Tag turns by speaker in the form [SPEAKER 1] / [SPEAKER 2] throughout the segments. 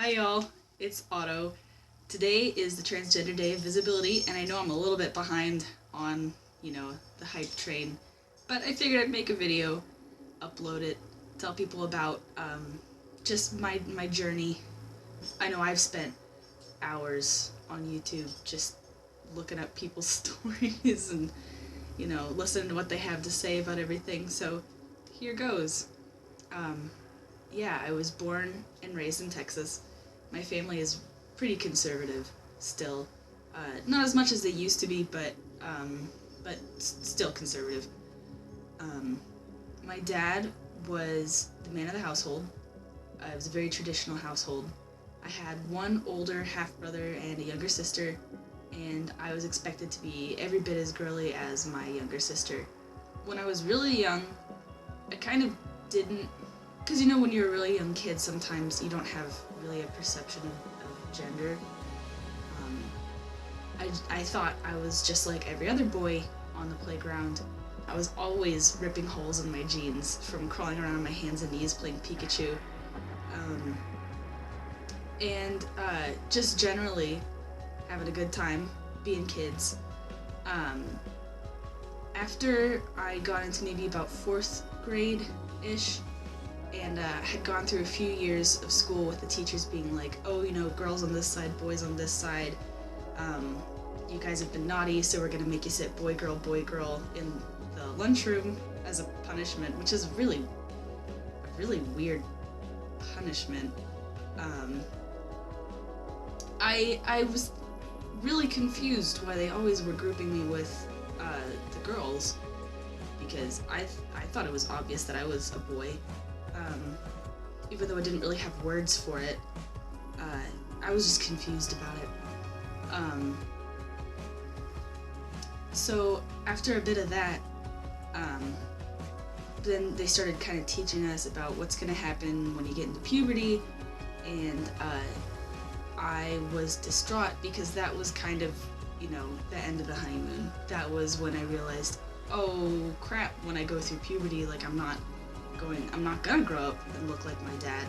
[SPEAKER 1] Hi y'all, it's Otto. Today is the Transgender Day of Visibility, and I know I'm a little bit behind on, the hype train, but I figured I'd make a video, upload it, tell people about just my journey. I know I've spent hours on YouTube just looking up people's stories and, listening to what they have to say about everything, so here goes. Yeah, I was born and raised in Texas. My family is pretty conservative still. Not as much as they used to be, but still conservative. My dad was the man of the household. It was a very traditional household. I had one older half-brother and a younger sister, and I was expected to be every bit as girly as my younger sister. When I was really young, I kind of didn't, because when you're a really young kid, sometimes you don't have really a perception of gender. I thought I was just like every other boy on the playground. I was always ripping holes in my jeans from crawling around on my hands and knees playing Pikachu. And just generally having a good time being kids. After I got into maybe about 4th grade-ish, and had gone through a few years of school with the teachers being like, oh, girls on this side, boys on this side, you guys have been naughty, so we're gonna make you sit boy, girl in the lunchroom as a punishment, which is a really weird punishment. I was really confused why they always were grouping me with the girls, because I thought it was obvious that I was a boy. Even though I didn't really have words for it, I was just confused about it. So after a bit of that, then they started kind of teaching us about what's going to happen when you get into puberty, and I was distraught because that was kind of, the end of the honeymoon. That was when I realized, oh crap, when I go through puberty, like I'm not gonna grow up and look like my dad.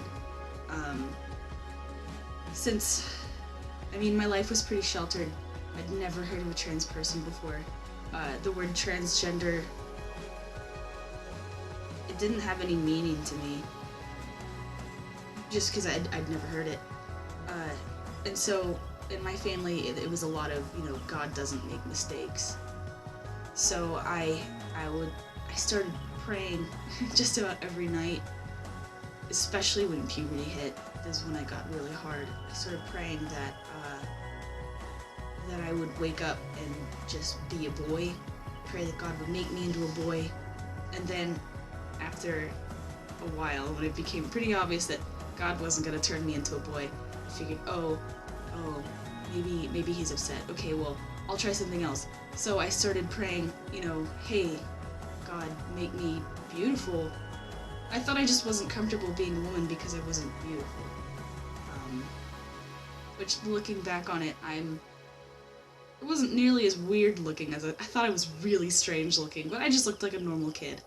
[SPEAKER 1] Since, my life was pretty sheltered. I'd never heard of a trans person before. The word transgender, it didn't have any meaning to me, just because I'd never heard it. And so, in my family, it was a lot of, God doesn't make mistakes. So I started praying just about every night, especially when puberty hit. This is when I got really hard. I started praying that I would wake up and just be a boy, pray that God would make me into a boy, and then after a while, when it became pretty obvious that God wasn't going to turn me into a boy, I figured, oh, maybe he's upset. Okay, well, I'll try something else. So I started praying, hey, God, make me beautiful. I thought I just wasn't comfortable being a woman because I wasn't beautiful. Which, looking back on it, it wasn't nearly as weird looking as I thought. I was really strange looking, but I just looked like a normal kid.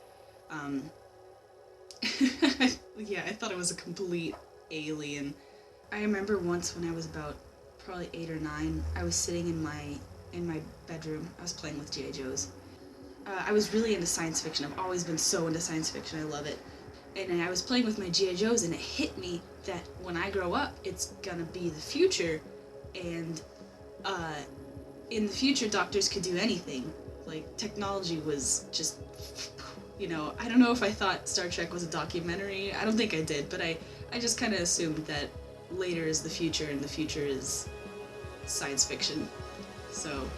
[SPEAKER 1] Yeah, I thought I was a complete alien. I remember once when I was about probably 8 or 9, I was sitting in my bedroom. I was playing with G.I. Joes. I was really into science fiction. I've always been so into science fiction. I love it. And I was playing with my G.I. Joes, and it hit me that when I grow up, it's gonna be the future, and in the future, doctors could do anything. Like, technology was just, I don't know if I thought Star Trek was a documentary. I don't think I did, but I just kind of assumed that later is the future, and the future is science fiction. So,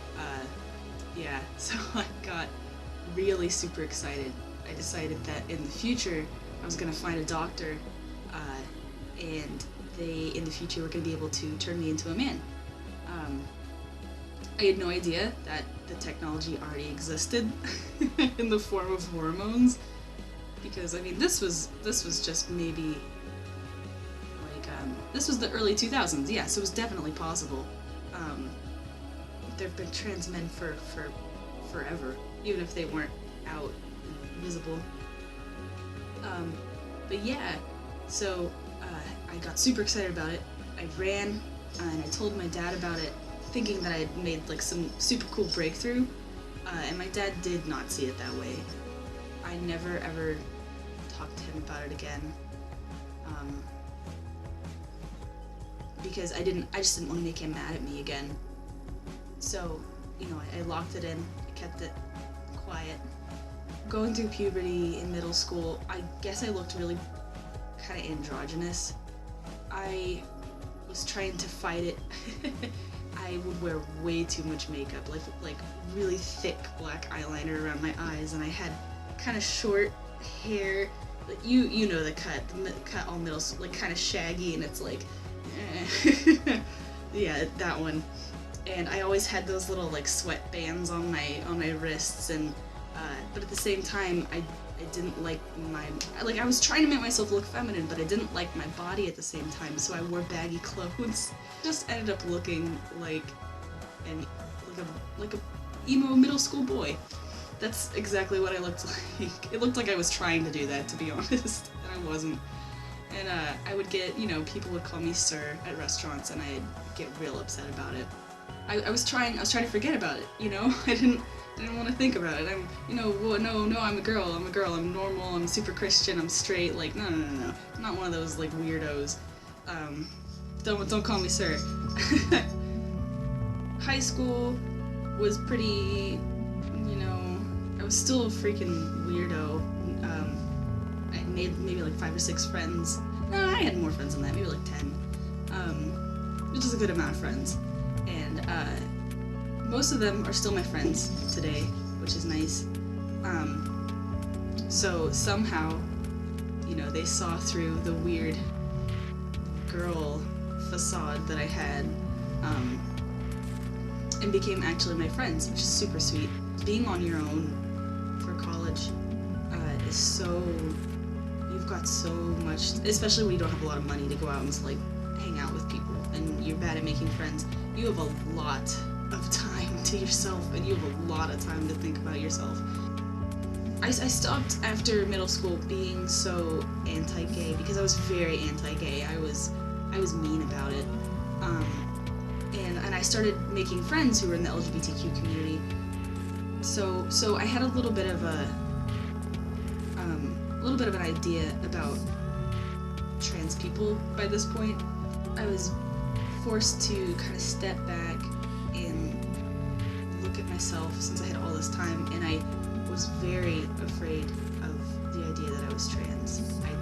[SPEAKER 1] yeah, so I got really super excited. I decided that in the future, I was gonna find a doctor, and they, in the future, were gonna be able to turn me into a man. I had no idea that the technology already existed in the form of hormones, because, this was just maybe, like, this was the early 2000s, yeah, so it was definitely possible. There've been trans men for forever, even if they weren't out and visible. But yeah, so I got super excited about it. I ran and I told my dad about it, thinking that I had made like some super cool breakthrough, and my dad did not see it that way. I never ever talked to him about it again, because I just didn't want to make him mad at me again. So, you know, I locked it in, I kept it quiet. Going through puberty in middle school, I guess I looked really kind of androgynous. I was trying to fight it. I would wear way too much makeup, like really thick black eyeliner around my eyes, and I had kind of short hair. You know the cut all middle, like kind of shaggy, and it's like, yeah, that one. And I always had those little like sweatbands on my wrists, and but at the same time, I didn't like I was trying to make myself look feminine, but I didn't like my body at the same time, so I wore baggy clothes. Just ended up looking like a emo middle school boy. That's exactly what I looked like. It looked like I was trying to do that, to be honest, and I wasn't. And I would get, you know, people would call me sir at restaurants, and I'd get real upset about it. I was trying to forget about it, you know? I didn't want to think about it. I'm, you know, well, no, I'm a girl, I'm normal, I'm super Christian, I'm straight, like, no. I'm not one of those, like, weirdos. Don't call me sir. High school was pretty, you know, I was still a freaking weirdo. I made maybe like 5 or 6 friends. No, I had more friends than that, maybe like 10. Which is a good amount of friends. And most of them are still my friends today, which is nice. So somehow, you know, they saw through the weird girl facade that I had, and became actually my friends, which is super sweet. Being on your own for college is so, you've got so much, especially when you don't have a lot of money to go out and like hang out with people, and you're bad at making friends. You have a lot of time to yourself, and you have a lot of time to think about yourself. I stopped after middle school being so anti-gay, because I was very anti-gay. I was mean about it. And I started making friends who were in the LGBTQ community. So I had a little bit of an idea about trans people by this point. I was forced to kind of step back and look at myself, since I had all this time, and I was very afraid of the idea that I was trans. I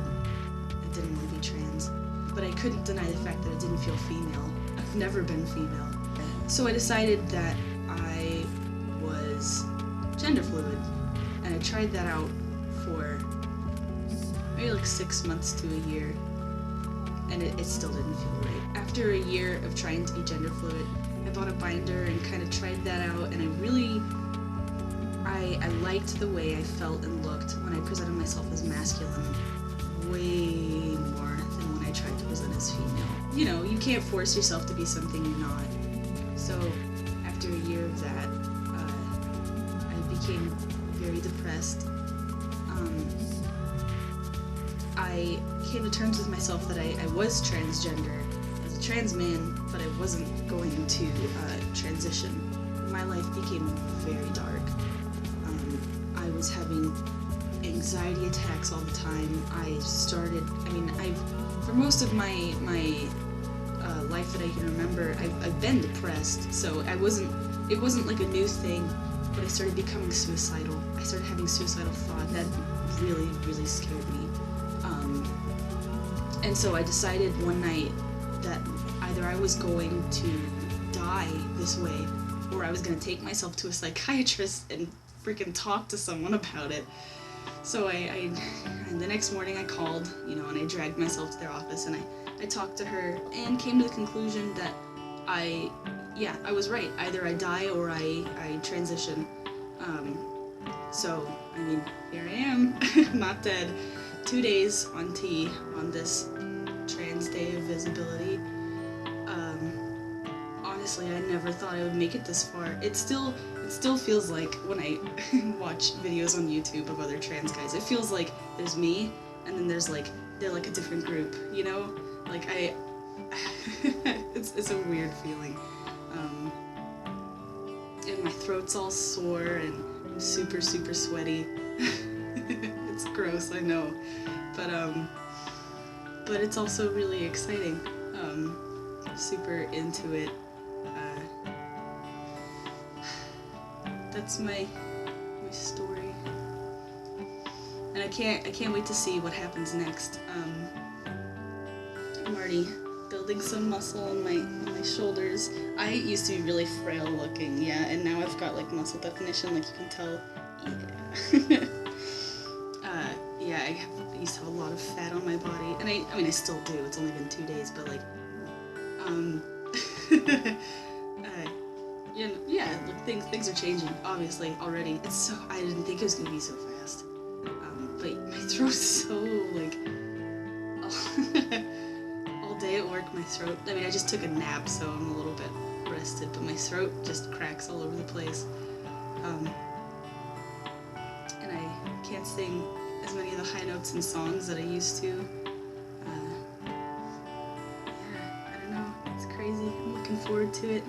[SPEAKER 1] didn't want to be trans, but I couldn't deny the fact that I didn't feel female. I've never been female. So I decided that I was gender fluid, and I tried that out for maybe like 6 months to a year, and it still didn't feel right. After a year of trying to be gender fluid, I bought a binder and kind of tried that out, and I liked the way I felt and looked when I presented myself as masculine way more than when I tried to present as female. You know, you can't force yourself to be something you're not. So after a year of that, I became very depressed. I came to terms with myself that I was transgender, as a trans man, but I wasn't going to transition. My life became very dark. I was having anxiety attacks all the time. For most of my life that I can remember, I've been depressed, so it wasn't like a new thing, but I started becoming suicidal. I started having suicidal thoughts. That really, really scared me. And so I decided one night that either I was going to die this way, or I was going to take myself to a psychiatrist and freaking talk to someone about it. So and the next morning I called, you know, and I dragged myself to their office, and I talked to her and came to the conclusion that I was right. Either I die or I transition. So, I mean, here I am, not dead. 2 days on T on this Trans Day of Visibility. Honestly, I never thought I would make it this far. It still feels like, when I watch videos on YouTube of other trans guys, it feels like there's me, and then they're like a different group, you know? Like It's a weird feeling. And my throat's all sore and I'm super, super sweaty. It's gross, I know. But it's also really exciting. Super into it. That's my story. And I can't wait to see what happens next. I'm already building some muscle on my shoulders. I used to be really frail looking, yeah, and now I've got like muscle definition, like you can tell. Yeah. I used to have a lot of fat on my body, and I mean I still do. It's only been 2 days, but like, look, things are changing obviously already. I didn't think it was gonna be so fast. But my throat's so like. All day at work, my throat. I mean, I just took a nap, so I'm a little bit rested, but my throat just cracks all over the place. And I can't sing as many of the high notes in songs that I used to. I don't know. It's crazy. I'm looking forward to it.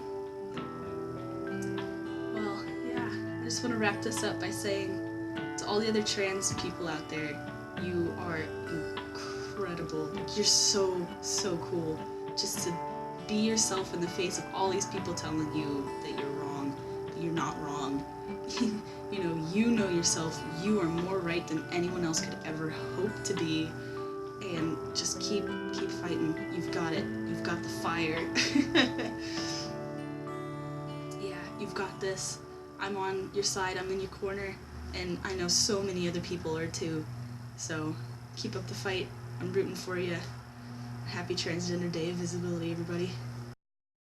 [SPEAKER 1] Well, yeah. I just want to wrap this up by saying to all the other trans people out there, you are incredible. Like, you're so, so cool. Just to be yourself in the face of all these people telling you that you're wrong, that you're not wrong. You know yourself. You are more right than anyone else could ever hope to be. And just keep fighting. You've got it. You've got the fire. Yeah, you've got this. I'm on your side. I'm in your corner. And I know so many other people are too. So keep up the fight. I'm rooting for you. Happy Transgender Day of Visibility, everybody.